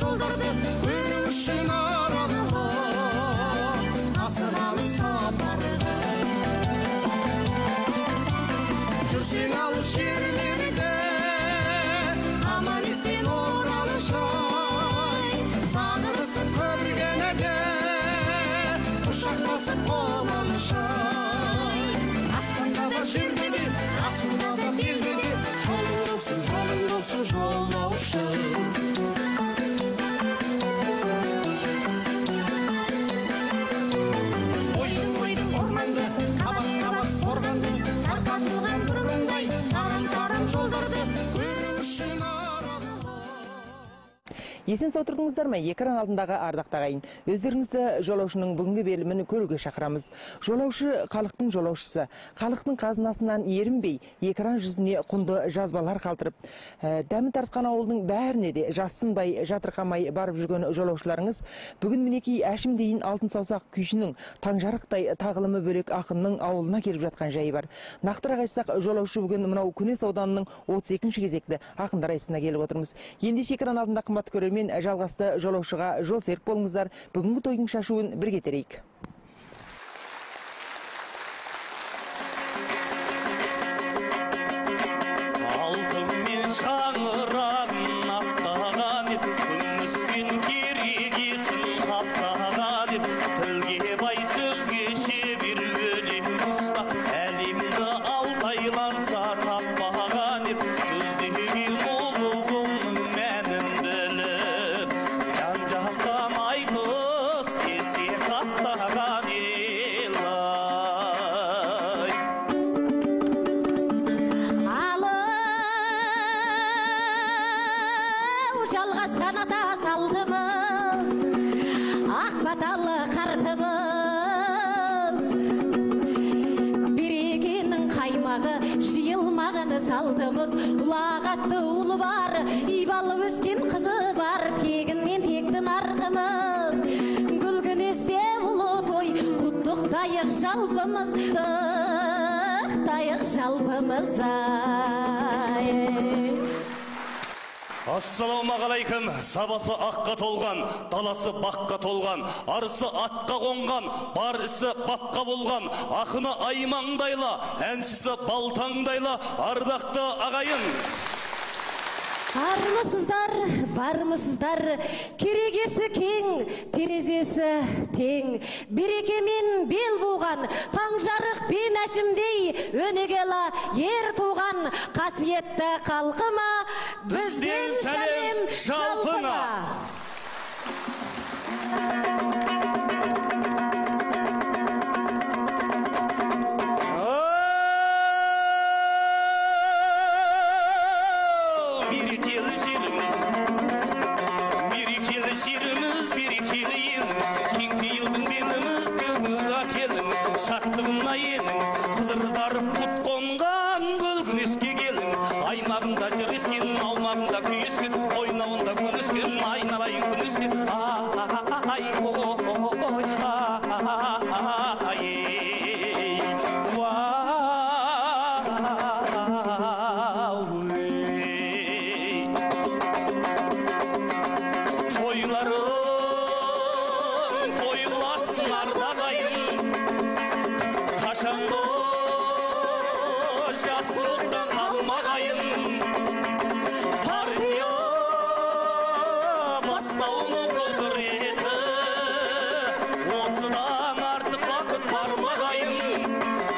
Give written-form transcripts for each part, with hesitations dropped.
жолдарды көру үшін аралға асығамын сапарға. Жүрсең алыс жерлерде аман есен оралышай, сағынысып көргенде құшақтасып қол алышай. Аспанда да жерде де, асуда да белде де, жолың болсын жолаушы. Ойдың орманды, қабат қорғанды, тарқатылған бір оңбай, тарам жолдарды көру үшін аралға. Есен отырдыңыздар ма? Экран алдындағы ардақ ағайын. Өздеріңізді жолаушының бүгінгі берілімін көруге шақырамыз. Жолаушы халықтың жолаушысы. Халықтың қазынасынан ерінбей, экран жүзіне құнды жазбалар қалдырып, дәмі тартқан ауылдың бәріне де жассынбай, жатырқамай барып жүрген жолаушыларыңыз бүгін мінекей әшім дейін алтын саусақ күйшінің таңжарықтай тағылымы бөлек ақынның ауылына келіп жатқан жайы бар. Нақтырақ айтсақ, жолаушы бүгін мынау Күнес ауданының 32-ші кезекті ақындар айтысына келіп отырмыз. Ендеше экран алдында қымбатты көрермен, жалғасты жолаушыға жол серік болыңыздар. Бүгінгі тойдың шашуын бірге терейік. Алтынмен шаңырағын аттаған ет, күміспен керегесін қаптаған ет, тілге бай сөзге шебер өлең ұста, әлемді алтайланса таппаған ет, сөздегі ұлығының мәнін біліп, жан-жақтан айтыс кесе қаптаған ел-ай. Жалғасқан ата салдымыз, ақ баталы қартымыз, берекенің қаймағы жиылмағаны салдымыз. Ұлағатты ұлы бар, ибалы өскен қызы бар, тегіннен текті нарқымыз. Гүлгінесте ұлы той, құттықтайық жалпымыз, құттықтайық жалпымыз. Ассалаумағалейкум. Сабасы аққа толған, даласы баққа толған, арысы атқа қонған, бар ісі бапқа болған, ақыны аймаңдайла, әншісі балтаңдайла, ардақты ағайын. Армысыздар, бармысыздар, керегесі кең, терезесі тең, берекемен бел буған, таңжарық бен әшімдей, өнегелі ер туған, қасиетті қалқыма, бізден сәлем жалпыңа. Шаттығына еніңіз, қызырдарып құт қонған Гүлгінеске келіңіз. Аймағында жыр ескен, аумағында күй ескен, ойнауында күн ескен, айналайын күн ескен. Жасылықтан қалмағайын, партия бастауының құдіреті, осыдан артық бақыт бармағайын.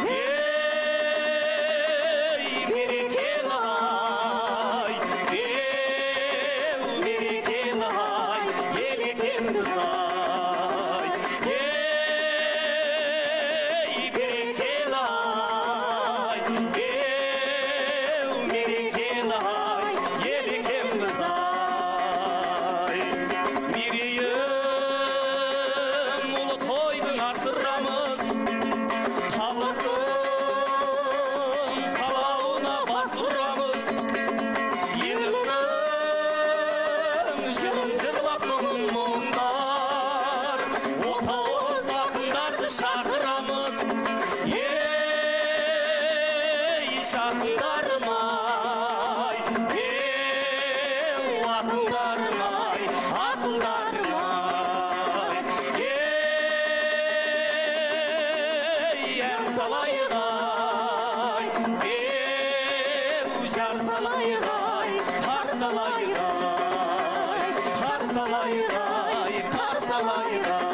Ей, берекелі ай, берекелі ай, ел екенбіз ай. Ей, берекелі ай, мерекелі ай, ел екенбіз ай. Мерейін ұлы тойдың асырамыз, халықтың қалауына бас ұрамыз. Елінің жырын жырлап мұңдар, отауыз ақындарды шақырамыз. Ей, шақындарым ай, ақындарым ай, ақылдарыңа. Ән салайық ай, жар салайық ай, қар салайық ай, қар салайық ай, қар салайық ай.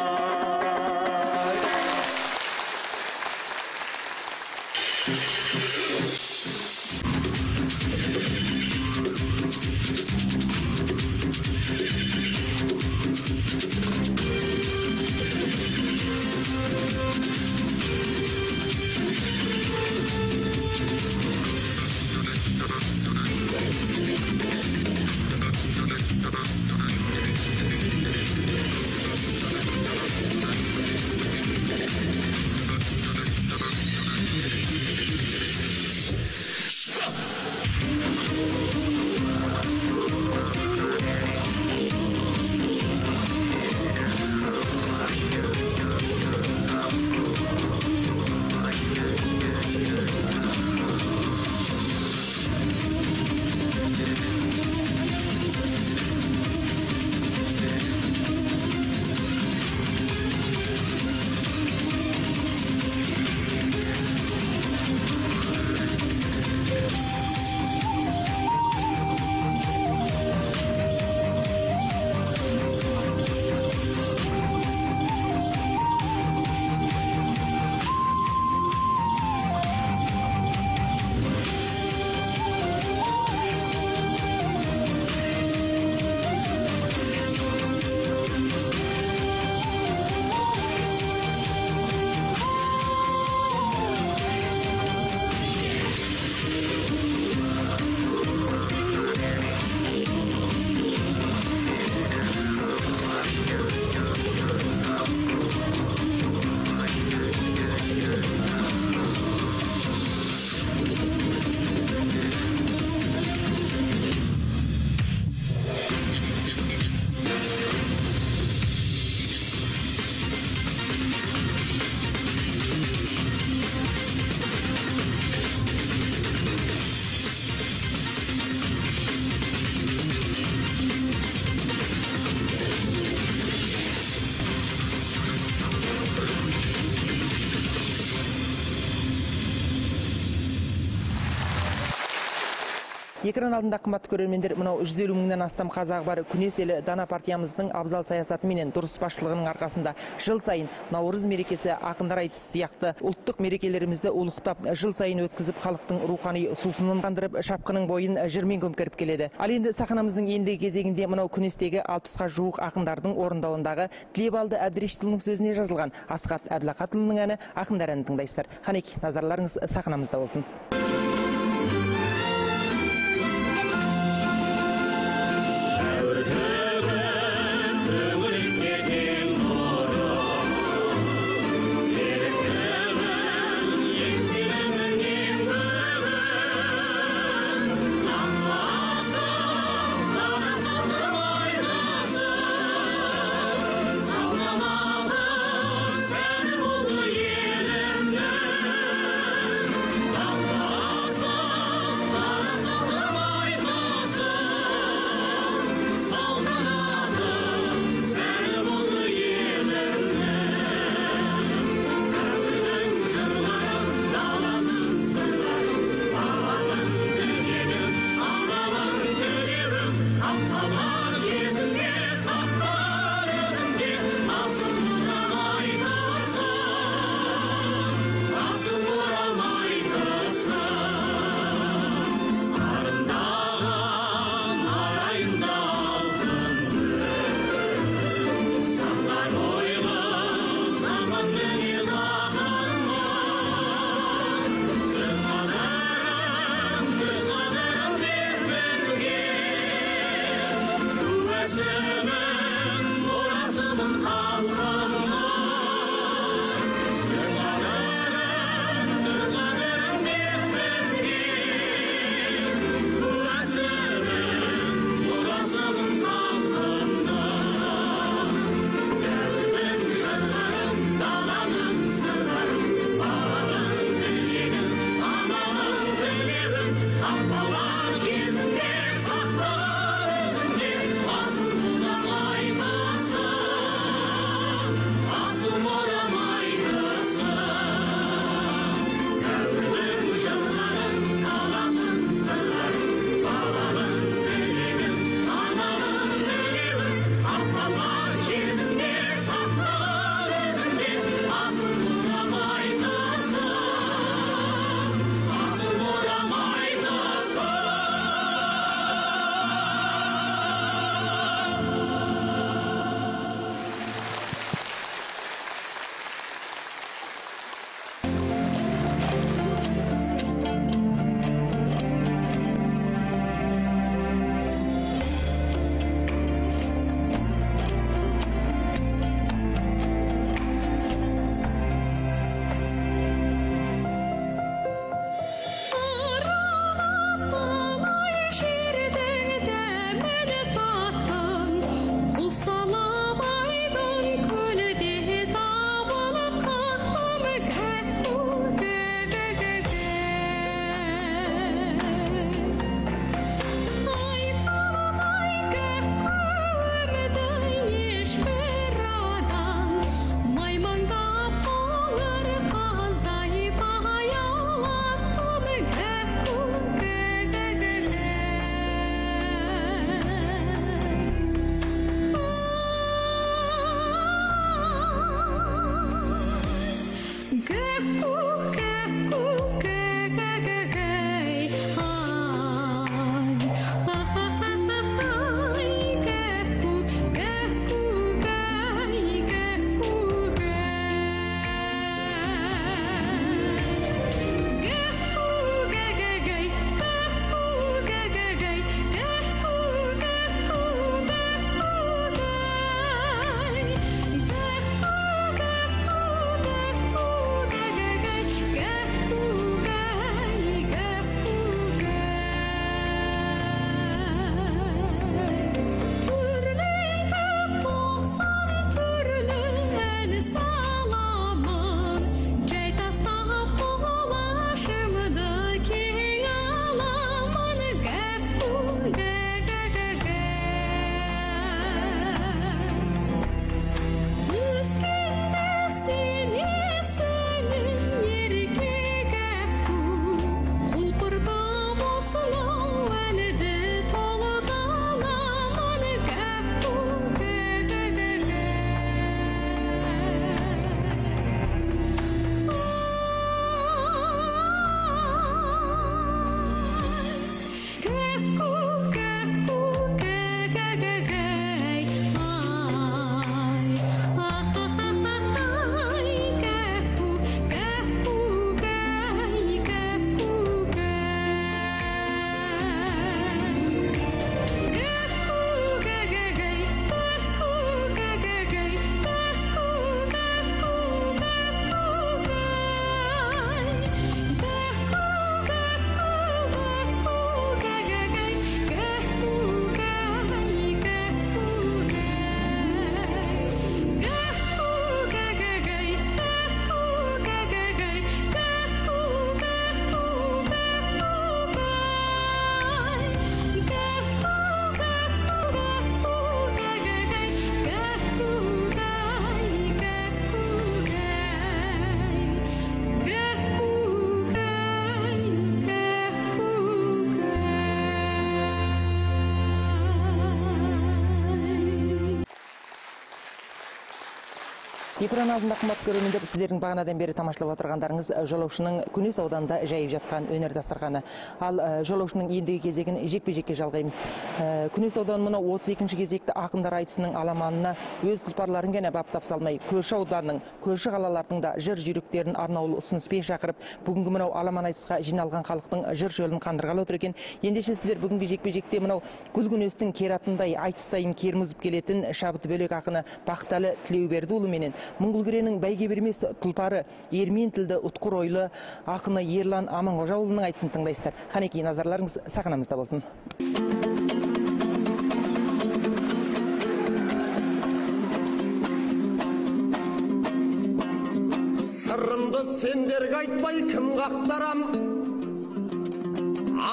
Экран алдында қымбатты көрермендер, мынау 150 мыңнан астам қазағы бар күнес елі Дана партиямыздың абзал саясаты менен дұрыс басшылығының арқасында жыл сайын Наурыз мерекесі, ақындар айтысы сияқты ұлттық мерекелерімізді ұлықтап, жыл сайын өткізіп, халықтың рухани сусынын қандырып, шапқының бойын жырмен көмкеріп келеді. Ал енді сахнамыздың ендігі кезегінде мынау күнестегі 60-ға жуық ақындардың орындауындағы Тілебалды Әбдірештұлының сөзіне жазылған Асхат Әбділақатұлының әні Ақындар әнін тыңдайсыздар. Қанекей, назарларыңыз сахнамызда болсын. Sen oldu yerimden, Экран алдында қымбатты көрермендер, сіздердің бағанадан бері тамашалап отырғандарыңыз жолаушының Күнес ауданында жайып жатқан өнер дастарханы. Ал жолаушының ендігі кезегін жекпе-жекке жалғаймыз. Күнес ауданының мына 32-ші кезекті ақындар айтысының аламанына өз тұлпарларын ғана баптап салмай, көрші ауданның, көрші қалалардың да жыр жүйріктерін арнаулы ұсыныспен шақырып, бүгінгі мынау аламан айтысқа жиналған халықтың жыр жолын қандырғалы отыр екен. Ендеше сіздер бүгінгі жекпе-жекте мынау Гүлгүнестің кератындай айтыс сайын кермізіп келетін шабыты бөлек ақыны Бақталы Тілеубердіұлы менен Мұңғылгүренің бәйге бермес тұлпары Ермен тілді ұтқыр ойлы ақыны Ерлан Аманғожаұлының айтысын тыңдайсыздар. Қанекей, назарларыңыз сахнамызда болсын. Сырымды сендерге айтпай кім қақтарам,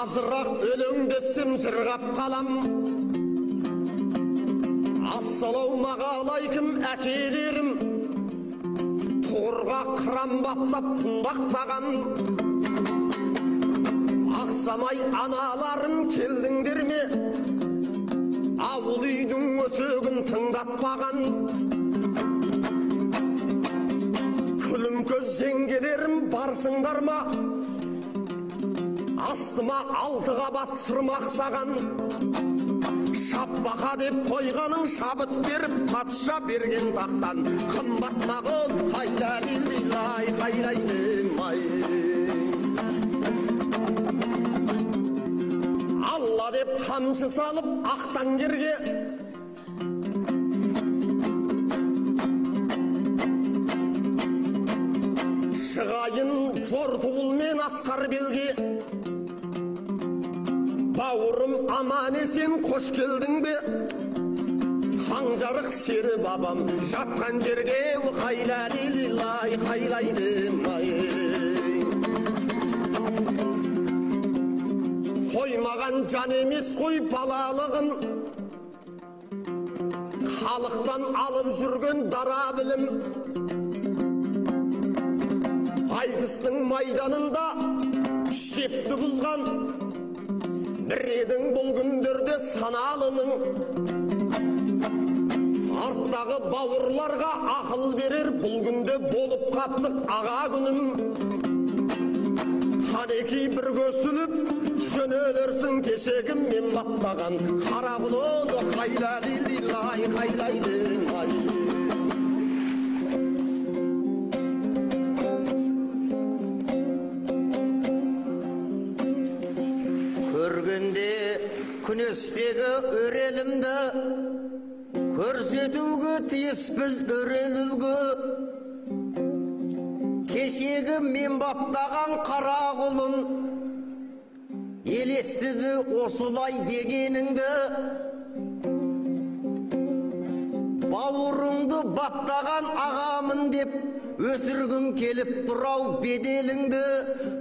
азырақ өлеңдесім жырғап қалам. Ассалаумағалайкум әкелерім, тұғырға қырам баптап тыңдақтаған. Ақсамай аналарым келдіңдер ме, ауыл үйдің өсегін тыңдатпаған. Күлім көз жеңгелерім барсыңдар ма, астыма алты қабат сырмақ саған. Шаппақа деп қойғаның шабыт беріп патша берген тақтан. Қымбат мағын қайда-лилай қайлайдым-ай. Алла деп қамшы салып ақтаңгерге, шығайын жортуыл мен асқар белге. Бауырым аман есен қош келдің бе, таңжарық сері бабам жатқан жерге қайла-лилай қайлайдым-ай. Қоймаған жан емес қой балалығын, халықтан алып жүрген дара білім. Айтыстың майданында шепті бұзған, бір едің бұл күндерде саналының. Арттағы бауырларға ақыл берер, бұл күнде болып қаптық аға күнім. Қанекей бір көсіліп жөнелерсің кешегім мен баптаған. Қара құлыны қайла-лилай қайлайдым-ай. Көргенде Күнестегі өрелімді көрсетуге тиіспіз өрел үлгі. Кешегі мен баптаған қара құлын елестіді осылай дегеніңді. Бауырыңды баптаған ағамын деп өсіргің келіп тұрау беделіңді.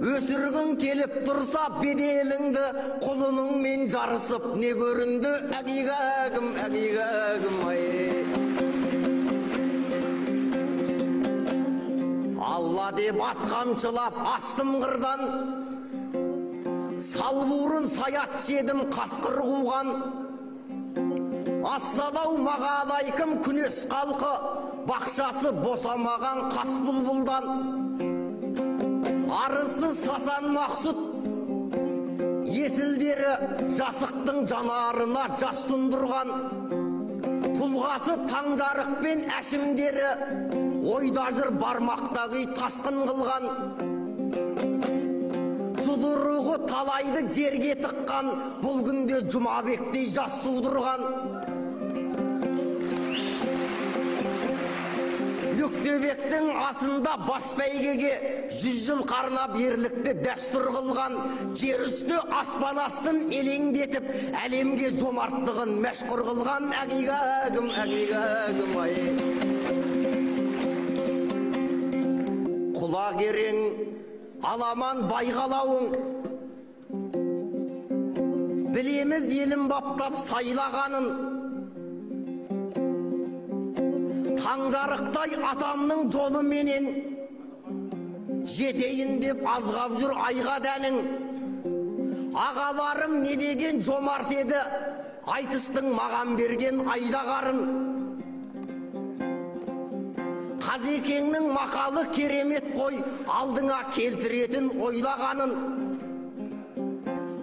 Өсіргің келіп тұрса беделіңді, құлыныңмен жарысып не көрінді. Әгигәгім, әгигәгім-ай. Алла деп ат қамшылап астым қырдан, салбурын саят жедім қасқыр қуған. Ассалаумағалайкум Күнес қалқы, бақшасы босамаған қас бұлбұлдан. Арысы Сасан Мақсұт, есілдері жасықтың жанарына жас тұндырған. Тұлғасы Таңжарық пен әшімдері ойда жыр бармақтағы тасқын қылған. Жұдырығы талайды жерге тыққан, бұл күнде Жұмабектей жас тудырған. Нүктебектің асында бас бәйгеге 100 жыл қарнап ерлікті дәстүр қылған. Жер үсті аспан астын елеңдетіп, әлемге жомарттығын мәшһүр қылған. Әгигәгім, әгигәгім-ай. Құлақ ерең аламан байғалауың, білеміз елін баптап сайлағанын. Таңжарықтай атамның жолы менен жетейін деп азғап жүр айға дәнің. Ағаларым не деген жомарт еді, айтыстың маған берген айдағарын. Қазекеңнің мақалы керемет қой, алдыңа келтіретін ойлағанын.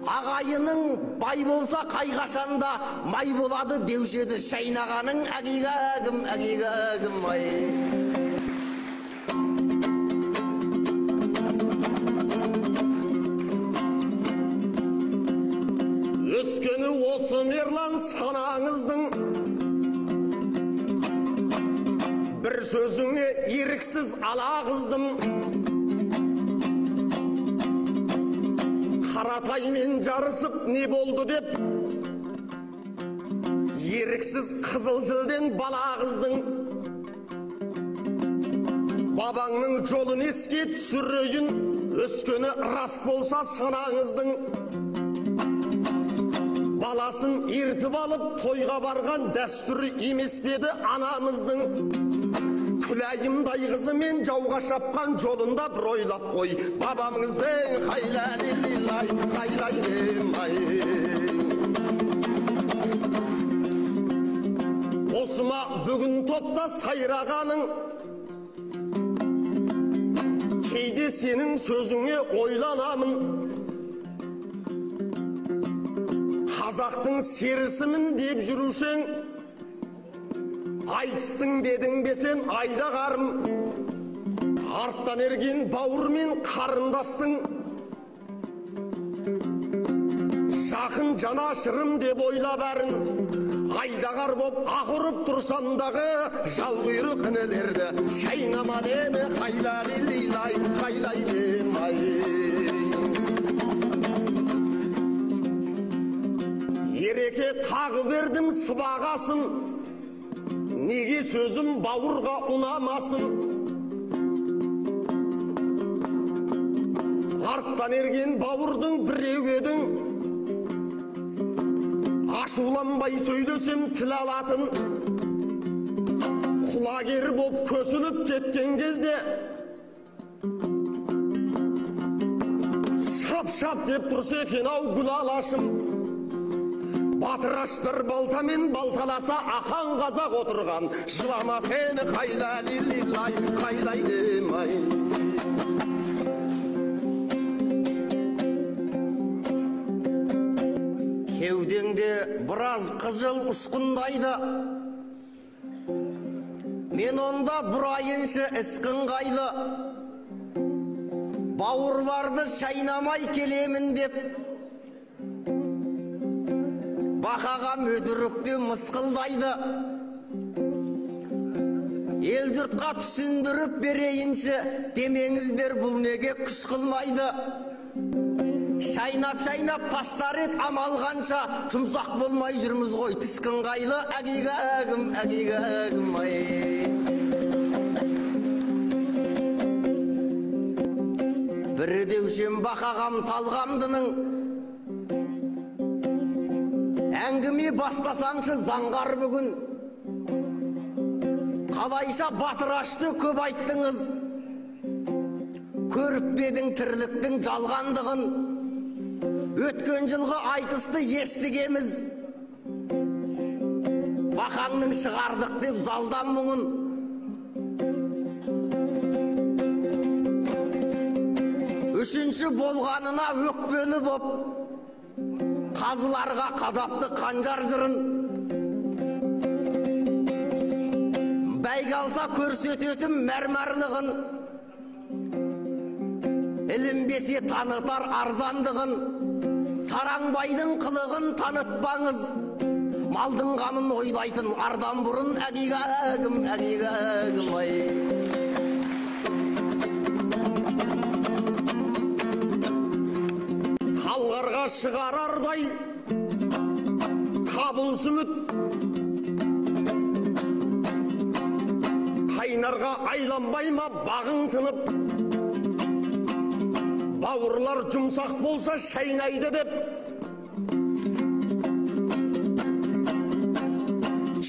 Ағайының бай болса қайғашанда май болады деуші еді шайнағаның. Әгигәгім, әгигәгім ай. Өскені осы мерлан санаңыздың, бір сөзіңе еріксіз алағыздым. Қаратаймен жарысып не болды деп, еріксіз қызыл тілден балағыздың. Бабаңның жолын еске түсірейін, өскені рас болса санаңыздың. Баласын ертіп алып тойға барған дәстүрі емес педі анамыздың. Күләйімдай қызымен жауға шапқан жолында бір ойлап қой, бабамыздың қайлалилай, қайлайлимай. Осыма бүгін топта сайрағаның, кейде сенің сөзіңе ойланамын. Қазақтың серісімін деп жүрушең, айтыстың дедің бесен айдағарым. Арттан ерген бауыр мен қарындастың, жақын жанашырым деп ойла бәрін. Айдағар боп ақырып тұрсандағы жалғүйрық інілерді шайнама деме, қайлалилай, қайлайлимай. Ереке тағы бердім сыбағасын, неге сөзім бауырға ұнамасын. Арттан ерген бауырдың біреу едің, ашуланбай сөйлесем тіл алатын. Құлагер боп көсіліп кеткен кезде, шап-шап деп тұрса екен ау гүл алашым. Батыраштыр балтамен балталаса ақан қазақ отырған, жылама сені қайлалилай, қайлайлимай. Кеудеңде біраз қызыл ұшқындайды, мен онда бұрайыншы ісқін қайлы. Бауырларды шайнамай келемін деп, бақаға мүдірікті мысқылдайды. Ел жұртқа түсіндіріп берейінші, демеңіздер бұл неге күш қылмайды. Шайнап тастар ет амал қанша, жұмсақ болмай жүрміз ғой тіскін қайлы. Әгигәгім, әгигәгім ай. Бір деушем бақағам талғамдының, әңгіме бастасаңшы заңғар бүгін. Қалайша батырашты көп айттыңыз, көріп бедің тірліктің жалғандығын. Өткен жылғы айтысты естігеміз, бақаңның шығардық деп залдан мұңын. Үшінші болғанына өкпені боп, қазыларға қадапты қанжар жырын. Бәйге алса көрсететім мәрмәрлығын, ілінбесе танытар арзандығын. Сараңбайдың қылығын танытпаңыз, малдың қамын ойлайтын ардан бұрын. Әгигәгім, әгигәгім ай. Талғарға шығарардай табылсын үт, қайнарға айланбай ма бағың тынып. Бауырлар жұмсақ болса шайнайды деп,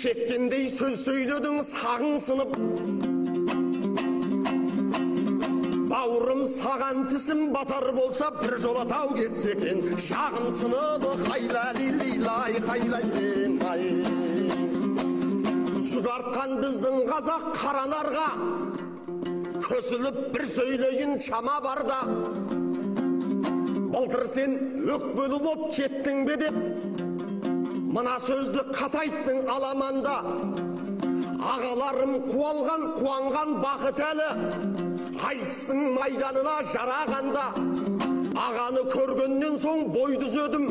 шеккендей сөз сөйледің сағың сынып. Бауырым саған тісім батар болса бір жола тау кессекен, шағын сынып қайлалилай, қайлайлимай. жүк артқан біздің қазақ қаранарға, көсіліп бір сөйлейін шама барда. Былтыр сен өкпелі боп кеттің бе деп, мына сөзді қатайттың аламанда. Ағаларым қуалған, қуанған бақыт әлі, айтыстың майданына жарағанда. Ағаны көргеннен соң бой түзедім,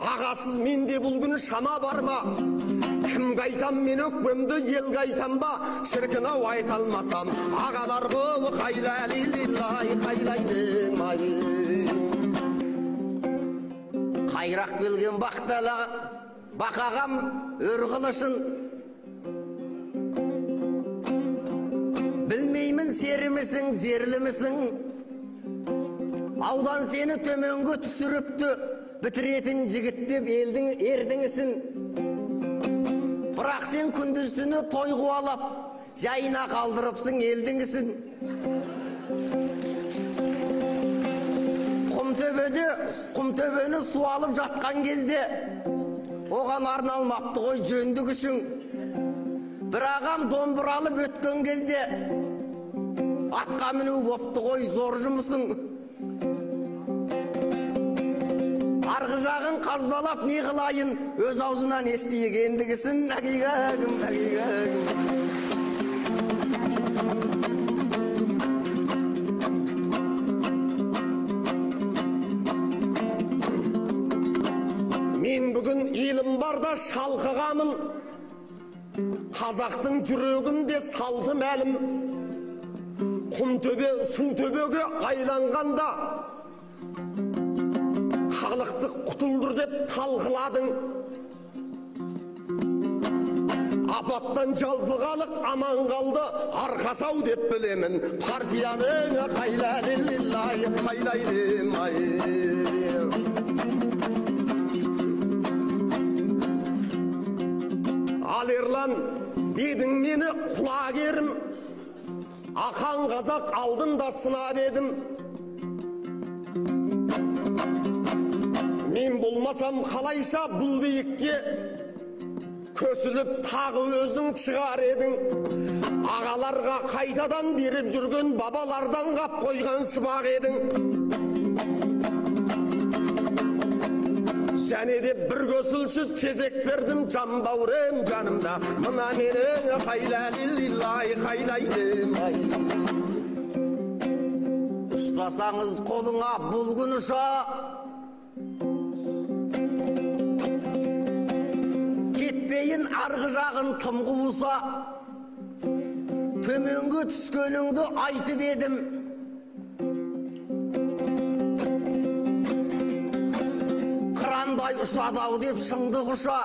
ағасыз менде бұл күн шама бар ма? Кімге айтам мен өкпемді, елге айтам ба? Шіркін-ау айта алмасам, ағалар бұл қайлай-лилай қайлайдым ай. Қайрақ белген бақағам өр қылышын, білмеймін серімісің, зерлімісің. Аудан сені төменгі түсіріпті, бітіретін жігіт деп елдің ердіңісін. Бірақ сен күндіз түні той қуалап, жайына қалдырыпсың елдіңісін. Құмтөбені суалып жатқан кезде, оған арналмапты ғой жөнді күшің. Bir ағам домбыралып өткен кезде, атқа міну бопты ғой зор жұмысың. Арғы жағын қазбалап не қылайын, өз аузынан естігендігісін. Әгигәгім, әгигәгім. Мен бүгін елім барда шалқығамын, қазақтың жүрегінде салты мәлім. Құмтөбе, Сутөбеге айланғанда, халықты құтылдыр деп талқыладың. Апаттан жалпы халық аман қалды, арқасау деп білемін. Партияның қайлай-лилай қайлайдым ай. Ал ерлан дедің мені құлагерім, ақаң қазақ алдында сынап едім. Мен болмасам қалайша бұл биікке көсіліп тағы өзің шығар едің. Ағаларға қайтадан беріп жүрген бабалардан қап қойған сыбақ едің. Және де бір көсілсіз кезек бердім жан бауырым жанымда. Мына менің қайлай-лилай қайлайдым ай. Ұстасаңыз қолыңа бұл күн ұша, кетпейін арғы жағын тым қуыса. Төменгі түскеніңді айтып едім, қырандай ұшадау деп шыңды құша.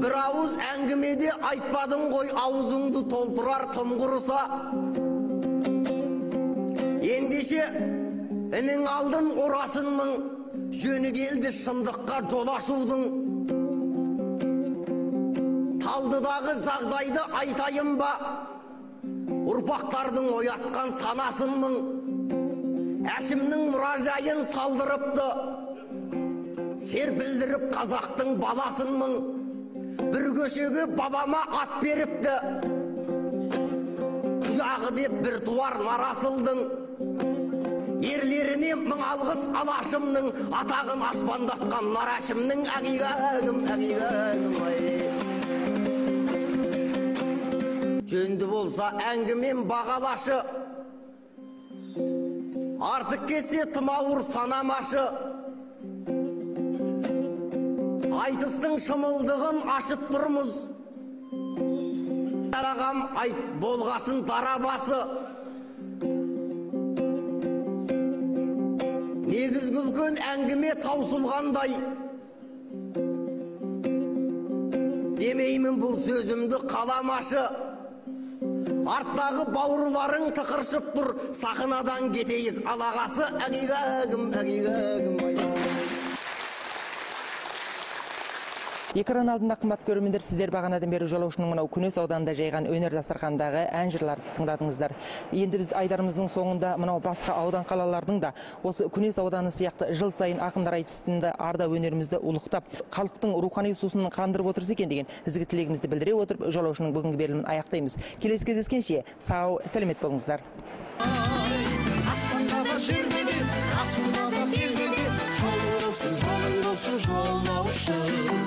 Бір ауыз әңгімеде айтпадың ғой, аузыңды толтырар тым құрыса. Ендеше інің алдын орасынмың, жөні келді шындыққа жол ашудың. Талдыдағы жағдайды айтайын ба, ұрпақтардың оятқан санасынмың. Әшімнің мұражайын салдырыпты, серпілдіріп қазақтың баласынмың. Бір көшеге бабама ат беріпті, тұяғы деп бір туар нарасылдың. Ерлеріне мың алғыс алашымның, атағын аспандатқан нарашымның. Әгигәгім, әгигәгім ай. Жөнді болса әңгімем бағалашы, артық кесе тымауыр санамашы. Айтыстың шымылдығын ашып тұрмыз, ағам айт болғасын дарабасы. Негізгі үлкен әңгіме таусылғандай, демеймін бұл сөзімді қаламашы. Арттағы бауырларың тықыршып тұр, сахнадан кетейік алағасы. Әгигәгім, әгигәгім ай. Экран алдында қымбат көрермендер, сіздер бағанадан бері жолаушының мынау Күнес ауданында жайған өнер дастархандағы ән жырларды тыңдадыңыздар. Енді біз айдарымыздың соңында мынау басқа аудан қалалардың да осы Күнес ауданы сияқты жыл сайын ақындар айтысында арда өнерімізді ұлықтап, халықтың рухани сусынын қандырып отырса екен деген ізгі тілегімізді білдіре отырып, жолаушының бүгінгі берілімін аяқтаймыз. Келесі кездескенше сау, сәлемет болыңыздар. Аспандағы жердегі асудағы белдегі жолың болсын жолаушы